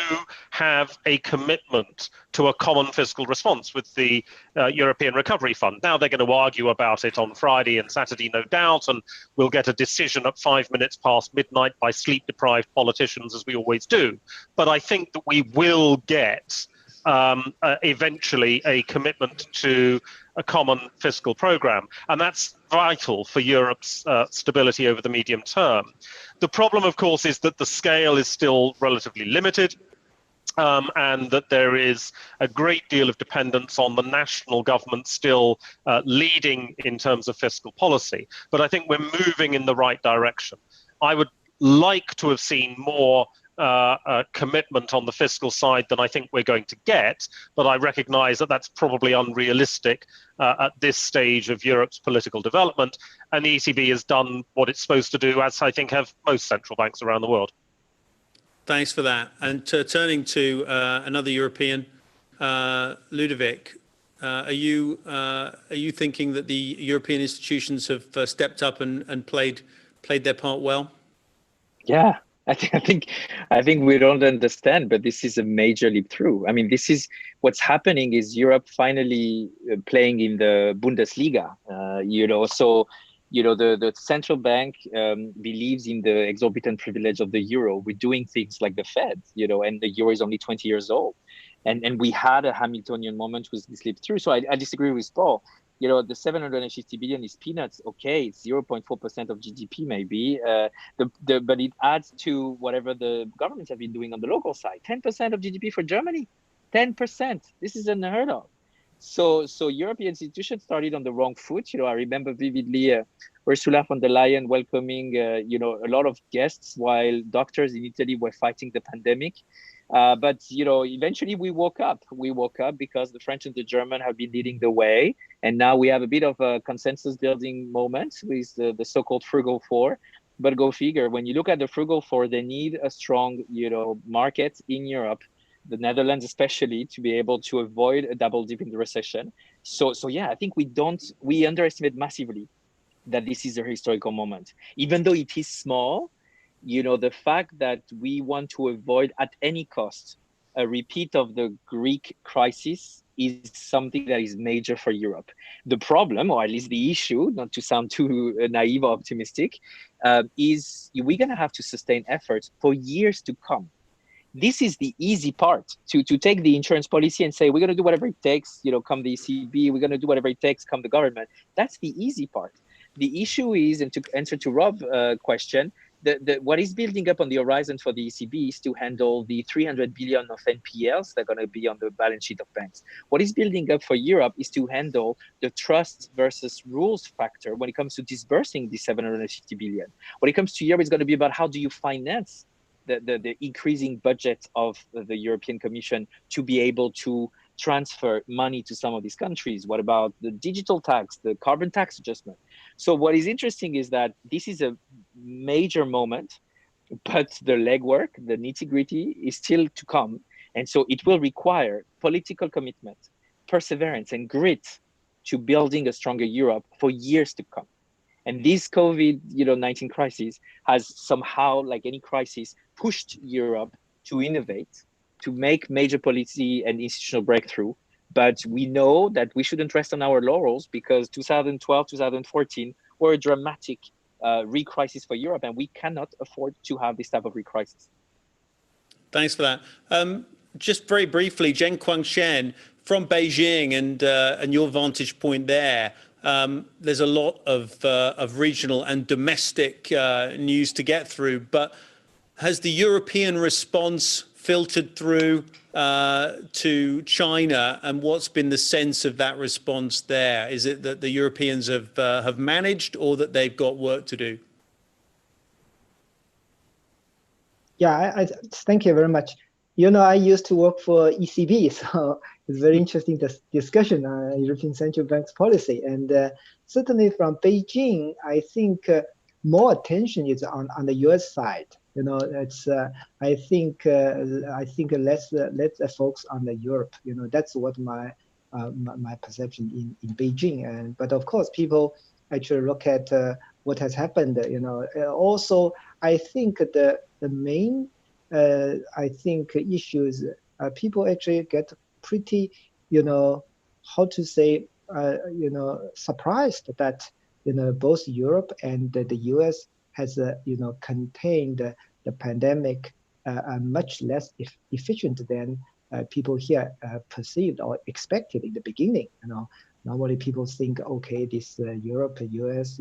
have a commitment to a common fiscal response with the European Recovery Fund. Now they're going to argue about it on Friday and Saturday, no doubt, and we'll get a decision at 5 minutes past midnight by sleep-deprived politicians, as we always do. But I think that we will get eventually a commitment to a common fiscal program, and that's vital for Europe's stability over the medium term. The problem, of course, is that the scale is still relatively limited, and that there is a great deal of dependence on the national government still leading in terms of fiscal policy. But I think we're moving in the right direction. I would like to have seen more commitment on the fiscal side than I think we're going to get, but I recognize that that's probably unrealistic at this stage of Europe's political development, and the ECB has done what it's supposed to do, as I think have most central banks around the world. Thanks for that. And turning to another European, Ludovic, are you thinking that the European institutions have stepped up and played their part well? Yeah, I think we don't understand, but this is a major leap through. I mean, this is what's happening is Europe finally playing in the Bundesliga. The central bank believes in the exorbitant privilege of the euro. We're doing things like the Fed, and the euro is only 20 years old. And we had a Hamiltonian moment with this leap through. So I disagree with Paul. The 750 billion is peanuts. Okay, it's 0.4% of GDP maybe, but it adds to whatever the governments have been doing on the local side. 10% of GDP for Germany, 10%. This is unheard of. So European institutions started on the wrong foot. I remember vividly Ursula von der Leyen welcoming, a lot of guests while doctors in Italy were fighting the pandemic. But eventually we woke up. We woke up because the French and the German have been leading the way, and now we have a bit of a consensus building moment with the so-called Frugal Four. But go figure, when you look at the Frugal Four, they need a strong, market in Europe, the Netherlands especially, to be able to avoid a double dip in the recession. So yeah, I think we underestimate massively that this is a historical moment, even though it is small. The fact that we want to avoid at any cost a repeat of the Greek crisis is something that is major for Europe. The problem, or at least the issue, not to sound too naive or optimistic, is we're going to have to sustain efforts for years to come. This is the easy part, to take the insurance policy and say, we're going to do whatever it takes, come the ECB, we're going to do whatever it takes, come the government. That's the easy part. The issue is, and to answer to Rob's question, what is building up on the horizon for the ECB is to handle the 300 billion of NPLs that are going to be on the balance sheet of banks. What is building up for Europe is to handle the trust versus rules factor when it comes to disbursing the 750 billion. When it comes to Europe, it's going to be about how do you finance the increasing budget of the European Commission to be able to transfer money to some of these countries. What about the digital tax, the carbon tax adjustment? So what is interesting is that this is a major moment, but the legwork, the nitty-gritty is still to come. And so it will require political commitment, perseverance, and grit to building a stronger Europe for years to come. And this COVID-19 crisis has somehow, like any crisis, pushed Europe to innovate, to make major policy and institutional breakthrough. But we know that we shouldn't rest on our laurels, because 2012, 2014 were a dramatic re-crisis for Europe, and we cannot afford to have this type of re-crisis. Thanks for that. Just very briefly, Zheng Guangshen, from Beijing and your vantage point there, there's a lot of regional and domestic news to get through, but has the European response filtered through to China, and what's been the sense of that response there? Is it that the Europeans have managed, or that they've got work to do? Yeah, I thank you very much. I used to work for ECB, so it's very interesting discussion on European Central Bank's policy. And certainly from Beijing, I think more attention is on the US side. It's I think let's focus on the Europe. That's what my perception in Beijing. But of course, people actually look at what has happened. Also, I think the main issues, people actually get pretty, how to say, surprised that both Europe and the US has contained the pandemic much less efficient than people here perceived or expected in the beginning. Normally people think, okay, this Europe, US,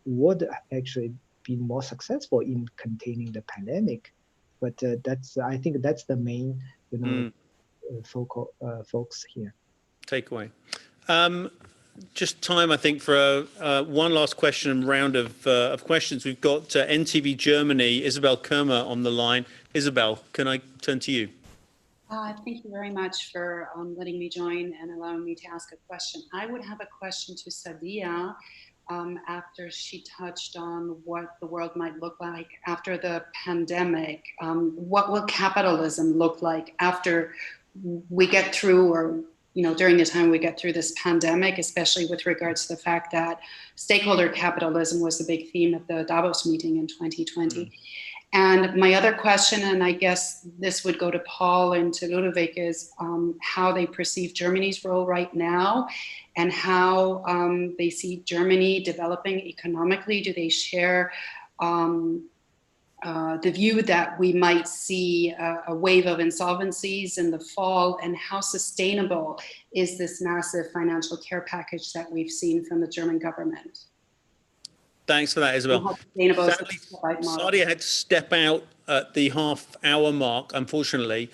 would actually be more successful in containing the pandemic. But I think that's the main, focus here. Takeaway. just time, I think, for one last question and round of questions. We've got NTV Germany, Isabel Kermer on the line. Isabel, can I turn to you? Thank you very much for letting me join and allowing me to ask a question. I would have a question to Sadia after she touched on what the world might look like after the pandemic. What will capitalism look like after we get through, or during the time we get through this pandemic, especially with regards to the fact that stakeholder capitalism was the big theme at the Davos meeting in 2020. And my other question, and I guess this would go to Paul and to Ludovic, is how they perceive Germany's role right now and how they see Germany developing economically. Do they share the view that we might see a wave of insolvencies in the fall, and how sustainable is this massive financial care package that we've seen from the German government? Thanks for that, Isabel. Sadly, Sadia had to step out at the half-hour mark, unfortunately,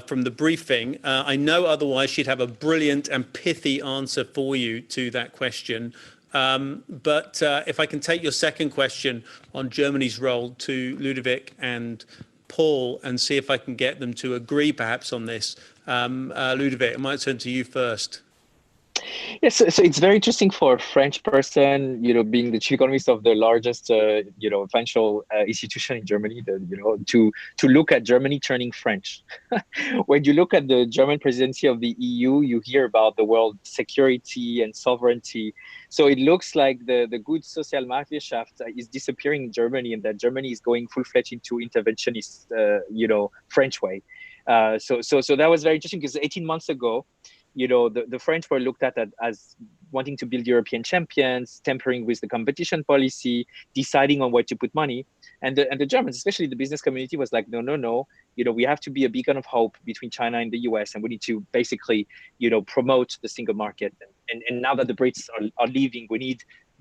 from the briefing. I know otherwise she'd have a brilliant and pithy answer for you to that question. But if I can take your second question on Germany's role to Ludovic and Paul and see if I can get them to agree perhaps on this. Ludovic, I might turn to you first. Yes, so it's very interesting for a French person, being the chief economist of the largest, financial institution in Germany, to look at Germany turning French. When you look at the German presidency of the EU, you hear about the world security and sovereignty. So it looks like the good Sozialmarktwirtschaft is disappearing in Germany, and that Germany is going full-fledged into interventionist, French way. So that was very interesting because 18 months ago, the French were looked at as wanting to build European champions, tampering with the competition policy, deciding on where to put money. And the Germans, especially the business community, was like, no, we have to be a beacon of hope between China and the US, and we need to basically, promote the single market. And now that the Brits are leaving,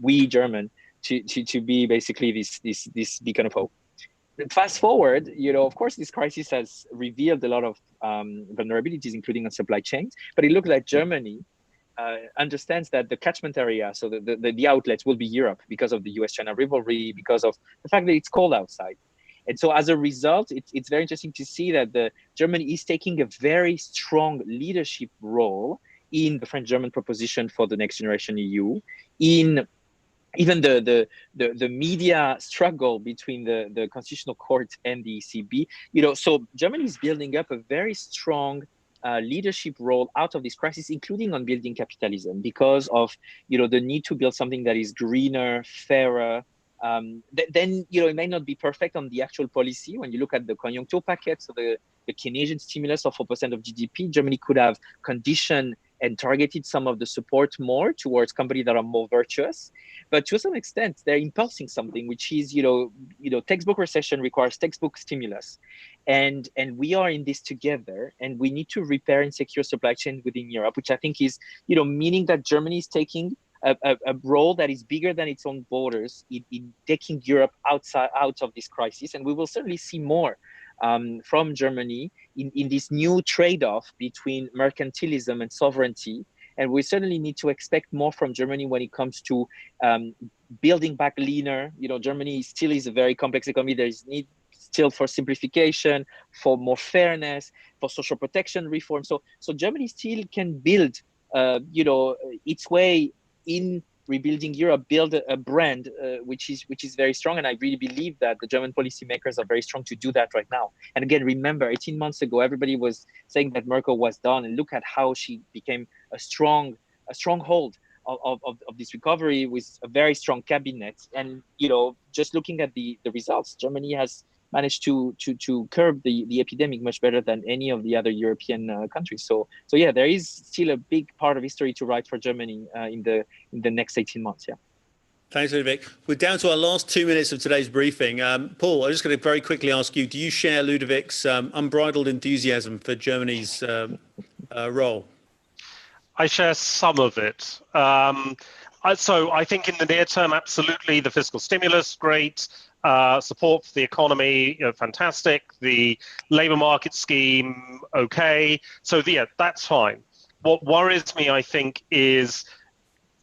we German to be basically this beacon of hope. Fast forward, of course, this crisis has revealed a lot of vulnerabilities, including on supply chains. But it looks like Germany understands that the catchment area, so the outlets, will be Europe because of the US-China rivalry, because of the fact that it's cold outside. And so as a result, it's very interesting to see that Germany is taking a very strong leadership role in the French-German proposition for the next generation EU, in even the media struggle between the Constitutional Court and the ECB, so Germany is building up a very strong leadership role out of this crisis, including on building capitalism, because of the need to build something that is greener, fairer. Then it may not be perfect on the actual policy. When you look at the Konjunktur packet, so the Keynesian stimulus of 4% of GDP, Germany could have conditioned and targeted some of the support more towards companies that are more virtuous. But to some extent, they're impulsing something, which is, textbook recession requires textbook stimulus. And we are in this together, and we need to repair and secure supply chain within Europe, which I think is, meaning that Germany is taking a role that is bigger than its own borders in taking Europe out of this crisis. And we will certainly see more from Germany in this new trade-off between mercantilism and sovereignty. And we certainly need to expect more from Germany when it comes to building back leaner. Germany still is a very complex economy. There is need still for simplification, for more fairness, for social protection reform. So Germany still can build, its way in rebuilding Europe, build a brand which is very strong. And I really believe that the German policymakers are very strong to do that right now. And again, remember, 18 months ago, everybody was saying that Merkel was done, and look at how she became a stronghold of this recovery with a very strong cabinet. And just looking at the results, Germany has managed to curb the epidemic much better than any of the other European countries. So yeah, there is still a big part of history to write for Germany in the next 18 months. Yeah. Thanks, Ludovic. We're down to our last 2 minutes of today's briefing. Paul, I'm just going to very quickly ask you, do you share Ludovic's unbridled enthusiasm for Germany's role? I share some of it. So I think in the near term, absolutely, the fiscal stimulus, great. Support for the economy, fantastic. The labour market scheme, okay. So yeah, that's fine. What worries me, I think, is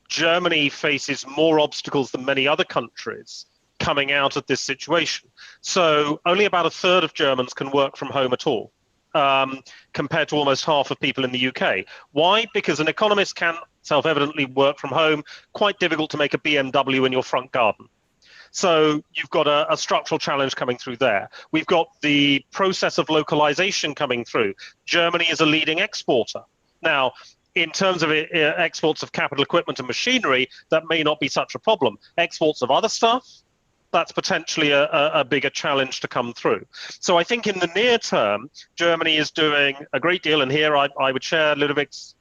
Germany faces more obstacles than many other countries coming out of this situation. So only about a third of Germans can work from home at all, compared to almost half of people in the UK. Why? Because an economist can self-evidently work from home. Quite difficult to make a BMW in your front garden. So you've got a structural challenge coming through there. We've got the process of localization coming through. Germany is a leading exporter. Now, in terms of exports of capital equipment and machinery, that may not be such a problem. Exports of other stuff, that's potentially a bigger challenge to come through. So I think in the near term, Germany is doing a great deal, and here I would share Ludovic's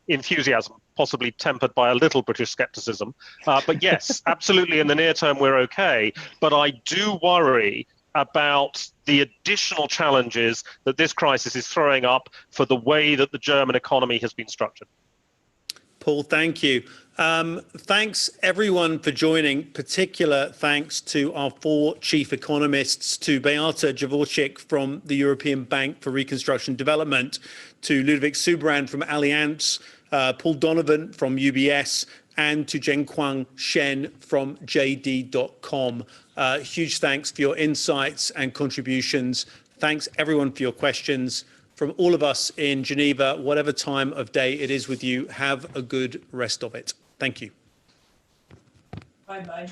enthusiasm, possibly tempered by a little British skepticism. But yes, absolutely in the near term we're okay, but I do worry about the additional challenges that this crisis is throwing up for the way that the German economy has been structured. Paul, thank you. Thanks everyone for joining. Particular thanks to our 4 chief economists, to Beata Javorcik from the European Bank for Reconstruction and Development, to Ludovic Subrand from Allianz, Paul Donovan from UBS, and to Zhenquang Shen from JD.com. Huge thanks for your insights and contributions. Thanks everyone for your questions. From all of us in Geneva, whatever time of day it is with you, have a good rest of it. Thank you. Bye-bye.